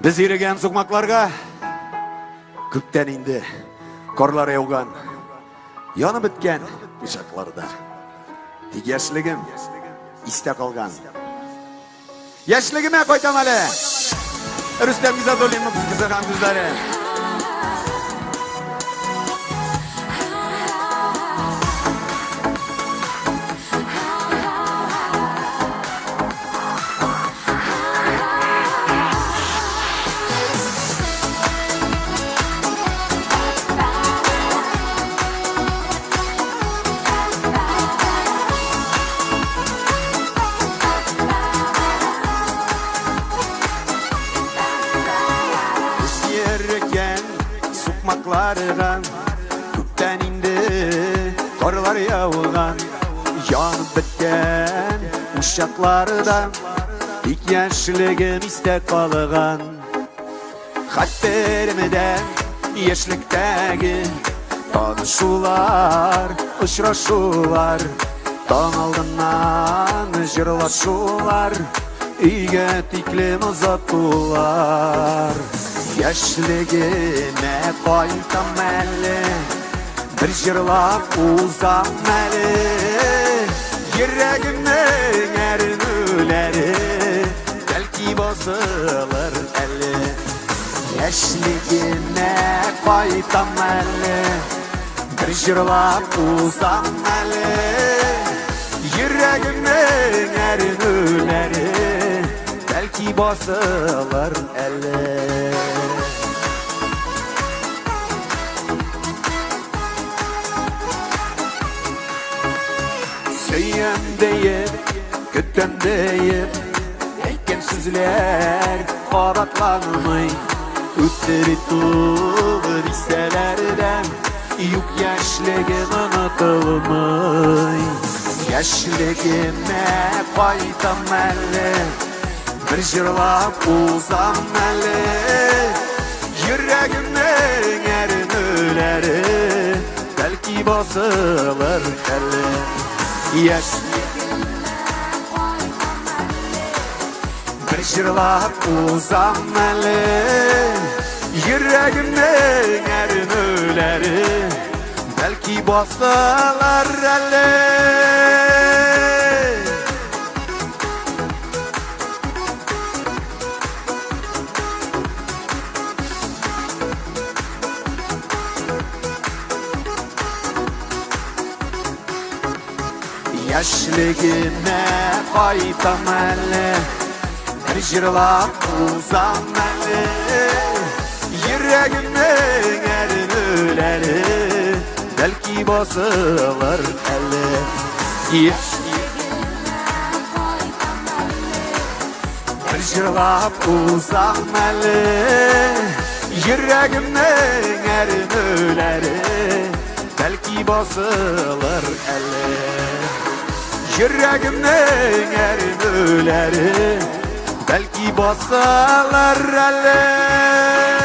Biz yürüyen sokmaklarga köpten indi. Korlar yaugan, yanı bitken bıçaklarda. Tek yaşligim iste kalgan. Yaşligime koytam hali. Rüstem Gizadoliyev'in kızıgan güzleri. Sokmaklardan köpten indi, korlar yaugan, yanıp bitken uşaklardan ilk yaşligim iste kalgan. Hatterimden yaşlıktagi tanışular, uçraşular, tan aldından jırlaşular, uyga tiklim uzattular. Yaşligime koytam hali, bir jırlap uzam hali, yüreğimning erinüleri belki bozulur eli. Yaşligime koytam hali, bir jırlap uzam hali, yüreğimning erinüleri belki bozulur eli. Söyem deyip, köttem deyip, eyken sözler karatlanmay. Ötteri tuğur hisselerden, yuk yaşligim unutulmay. Yaşligime koytam hali, bir jırlap uzam hali, yüreğimning erinüleri belki bozulur eli. Yaşligime koytam hali, bir jırlap uzam hali, yüreğimning erinüleri belki bozulur eli. Yaşligime koytam hali, bir jırlap uzam hali, yüreğimning erinüleri belki bozulur eli. Yaşligime koytam hali, bir jırlap uzam hali, yüreğimning erinüleri belki bozulur eli. Yüreğimning erinüleri belki bozulur eli.